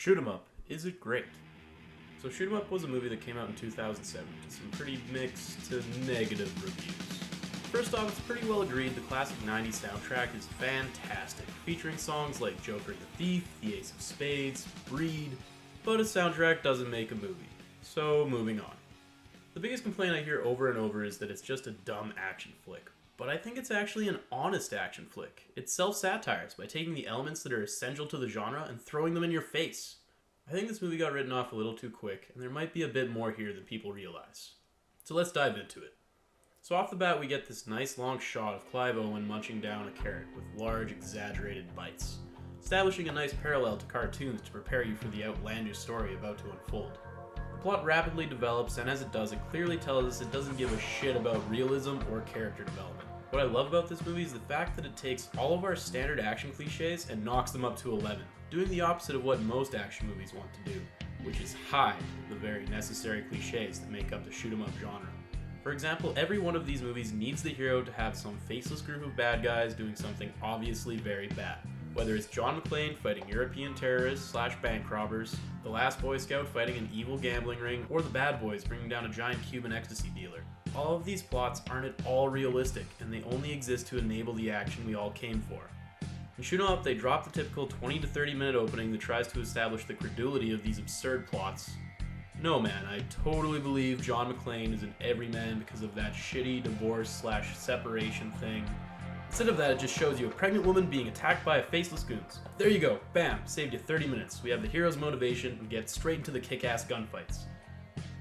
Shoot 'em Up, is it great? So Shoot 'em Up was a movie that came out in 2007 to some pretty mixed to negative reviews. First off, it's pretty well agreed the classic 90s soundtrack is fantastic, featuring songs like Joker and the Thief, The Ace of Spades, Breed, but a soundtrack doesn't make a movie. So moving on. The biggest complaint I hear over and over is that it's just a dumb action flick. But I think it's actually an honest action flick. It self-satires by taking the elements that are essential to the genre and throwing them in your face. I think this movie got written off a little too quick, and there might be a bit more here than people realize. So let's dive into it. So off the bat we get this nice long shot of Clive Owen munching down a carrot with large exaggerated bites, establishing a nice parallel to cartoons to prepare you for the outlandish story about to unfold. The plot rapidly develops, and as it does, it clearly tells us it doesn't give a shit about realism or character development. What I love about this movie is the fact that it takes all of our standard action cliches and knocks them up to 11, doing the opposite of what most action movies want to do, which is hide the very necessary cliches that make up the shoot 'em up genre. For example, every one of these movies needs the hero to have some faceless group of bad guys doing something obviously very bad. Whether it's John McClane fighting European terrorists / bank robbers, the last Boy Scout fighting an evil gambling ring, or the bad boys bringing down a giant Cuban ecstasy dealer. All of these plots aren't at all realistic, and they only exist to enable the action we all came for. In Shoot 'em Up, they drop the typical 20 to 30 minute opening that tries to establish the credulity of these absurd plots. No man, I totally believe John McClane is an everyman because of that shitty divorce / separation thing. Instead of that, it just shows you a pregnant woman being attacked by a faceless goons. There you go, bam, saved you 30 minutes. We have the hero's motivation and get straight into the kick-ass gunfights.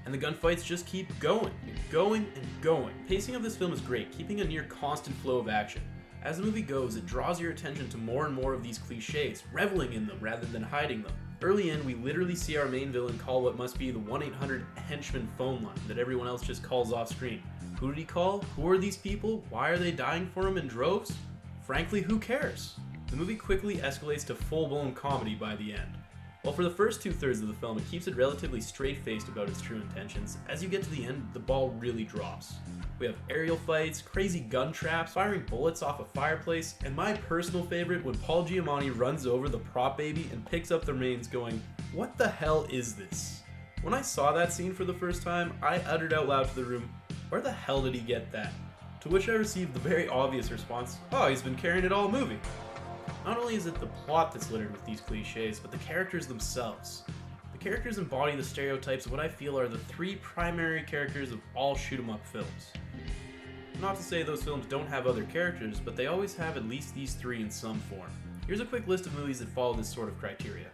And the gunfights just keep going and going and going. Pacing of this film is great, keeping a near constant flow of action. As the movie goes, it draws your attention to more and more of these cliches, reveling in them rather than hiding them. Early in, we literally see our main villain call what must be the 1-800-henchman phone line that everyone else just calls off screen. Who did he call? Who are these people? Why are they dying for him in droves? Frankly, who cares? The movie quickly escalates to full-blown comedy by the end. While for the first 2/3 of the film it keeps it relatively straight-faced about its true intentions, as you get to the end, the ball really drops. We have aerial fights, crazy gun traps, firing bullets off a fireplace, and my personal favorite when Paul Giamatti runs over the prop baby and picks up the reins going, "What the hell is this?" When I saw that scene for the first time, I uttered out loud to the room, "Where the hell did he get that?" To which I received the very obvious response, "Oh, he's been carrying it all movie." Not only is it the plot that's littered with these cliches, but the characters themselves. The characters embody the stereotypes of what I feel are the three primary characters of all shoot 'em up films. Not to say those films don't have other characters, but they always have at least these three in some form. Here's a quick list of movies that follow this sort of criteria.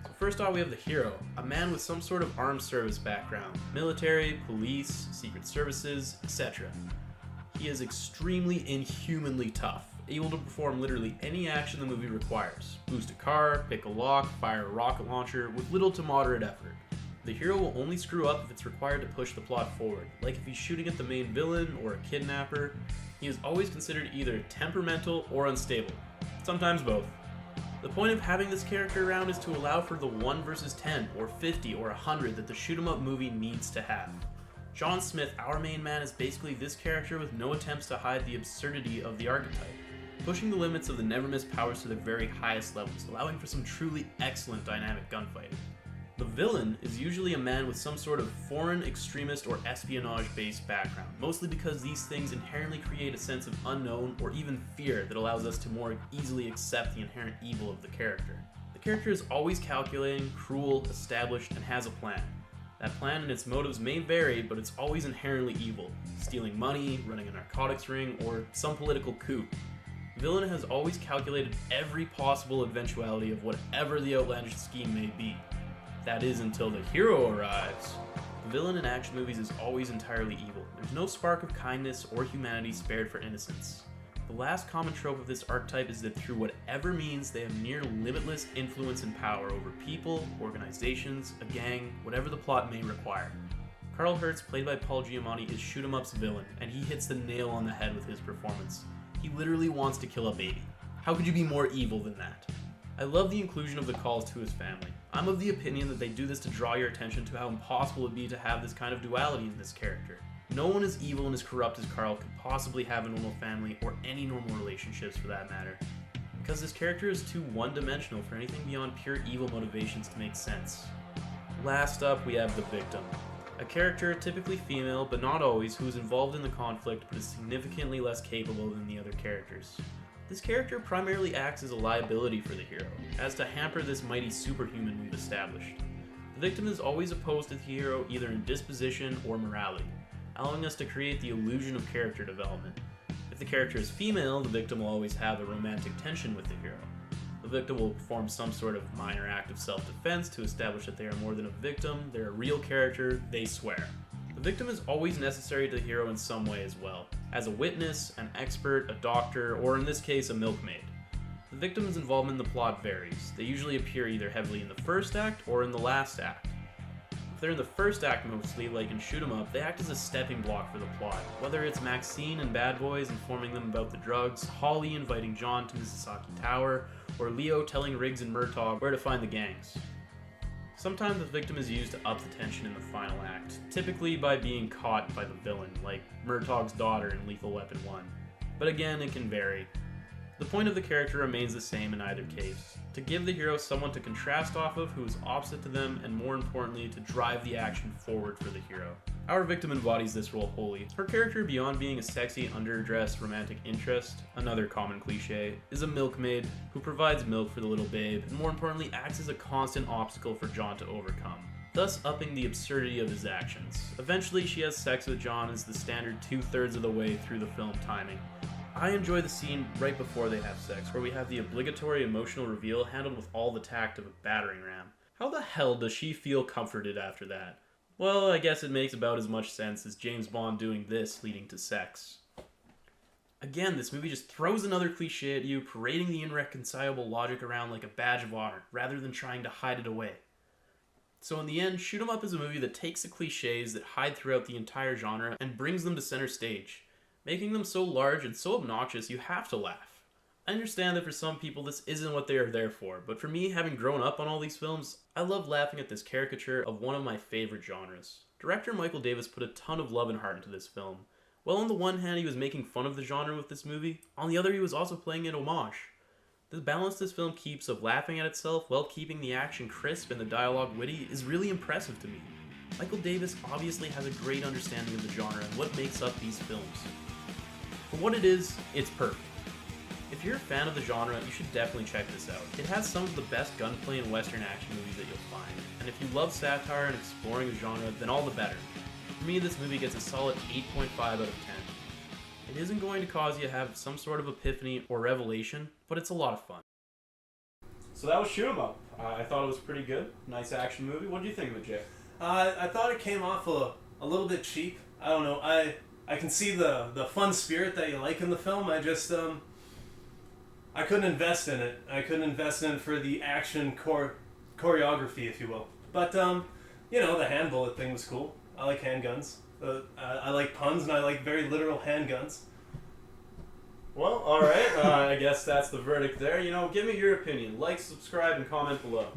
So first off, we have the hero, a man with some sort of armed service background, military, police, secret services, etc. He is extremely inhumanly tough, able to perform literally any action the movie requires. Boost a car, pick a lock, fire a rocket launcher, with little to moderate effort. The hero will only screw up if it's required to push the plot forward, like if he's shooting at the main villain or a kidnapper. He is always considered either temperamental or unstable, sometimes both. The point of having this character around is to allow for the 1 versus 10 or 50 or 100 that the shoot 'em up movie needs to have. John Smith, our main man, is basically this character with no attempts to hide the absurdity of the archetype, pushing the limits of the never-miss powers to their very highest levels, allowing for some truly excellent dynamic gunfighting. The villain is usually a man with some sort of foreign, extremist, or espionage-based background, mostly because these things inherently create a sense of unknown or even fear that allows us to more easily accept the inherent evil of the character. The character is always calculating, cruel, established, and has a plan. That plan and its motives may vary, but it's always inherently evil, stealing money, running a narcotics ring, or some political coup. The villain has always calculated every possible eventuality of whatever the outlandish scheme may be. That is until the hero arrives. The villain in action movies is always entirely evil. There's no spark of kindness or humanity spared for innocence. The last common trope of this archetype is that through whatever means they have near limitless influence and power over people, organizations, a gang, whatever the plot may require. Carl Hertz, played by Paul Giamatti, is shoot 'em up's villain, and he hits the nail on the head with his performance. He literally wants to kill a baby. How could you be more evil than that? I love the inclusion of the calls to his family. I'm of the opinion that they do this to draw your attention to how impossible it would be to have this kind of duality in this character. No one as evil and as corrupt as Carl could possibly have a normal family or any normal relationships for that matter. because this character is too one-dimensional for anything beyond pure evil motivations to make sense. Last up, we have the victim. A character, typically female, but not always, who is involved in the conflict but is significantly less capable than the other characters. This character primarily acts as a liability for the hero, as to hamper this mighty superhuman we've established. The victim is always opposed to the hero either in disposition or morality, allowing us to create the illusion of character development. If the character is female, the victim will always have a romantic tension with the hero. The victim will perform some sort of minor act of self-defense to establish that they are more than a victim, they're a real character, they swear. The victim is always necessary to the hero in some way as well, as a witness, an expert, a doctor, or in this case, a milkmaid. The victim's involvement in the plot varies. They usually appear either heavily in the first act or in the last act. If they're in the first act mostly, like in Shoot 'em Up, they act as a stepping block for the plot, whether it's Maxine and Bad Boys informing them about the drugs, Holly inviting John to Mississauga Tower, or Leo telling Riggs and Murtaugh where to find the gangs. Sometimes the victim is used to up the tension in the final act, typically by being caught by the villain, like Murtaugh's daughter in Lethal Weapon 1. But again, it can vary. The point of the character remains the same in either case, to give the hero someone to contrast off of who is opposite to them, and more importantly, to drive the action forward for the hero. Our victim embodies this role wholly. Her character, beyond being a sexy, underdressed romantic interest, another common cliche, is a milkmaid who provides milk for the little babe, and more importantly acts as a constant obstacle for John to overcome, thus upping the absurdity of his actions. Eventually, she has sex with John as the standard 2/3 of the way through the film timing. I enjoy the scene right before they have sex, where we have the obligatory emotional reveal handled with all the tact of a battering ram. How the hell does she feel comforted after that? Well, I guess it makes about as much sense as James Bond doing this leading to sex. Again, this movie just throws another cliche at you, parading the irreconcilable logic around like a badge of honor, rather than trying to hide it away. So in the end, Shoot 'em Up is a movie that takes the cliches that hide throughout the entire genre and brings them to center stage, making them so large and so obnoxious you have to laugh. I understand that for some people this isn't what they are there for, but for me, having grown up on all these films, I love laughing at this caricature of one of my favorite genres. Director Michael Davis put a ton of love and heart into this film. Well, on the one hand, he was making fun of the genre with this movie, on the other he was also playing an homage. The balance this film keeps of laughing at itself while keeping the action crisp and the dialogue witty is really impressive to me. Michael Davis obviously has a great understanding of the genre and what makes up these films. For what it is, it's perfect. If you're a fan of the genre, you should definitely check this out. It has some of the best gunplay and western action movies that you'll find, and if you love satire and exploring the genre, then all the better. For me, this movie gets a solid 8.5 out of 10. It isn't going to cause you to have some sort of epiphany or revelation, but it's a lot of fun. So that was Shoot 'em Up. I thought it was pretty good. Nice action movie. What did you think of it, Jay? I thought it came off a little bit cheap. I don't know. I can see the fun spirit that you like in the film. I just I couldn't invest in it. I couldn't invest in it for the action choreography, if you will. But the hand bullet thing was cool. I like handguns. I like puns, and I like very literal handguns. Well, alright. I guess that's the verdict there. Give me your opinion. Like, subscribe, and comment below.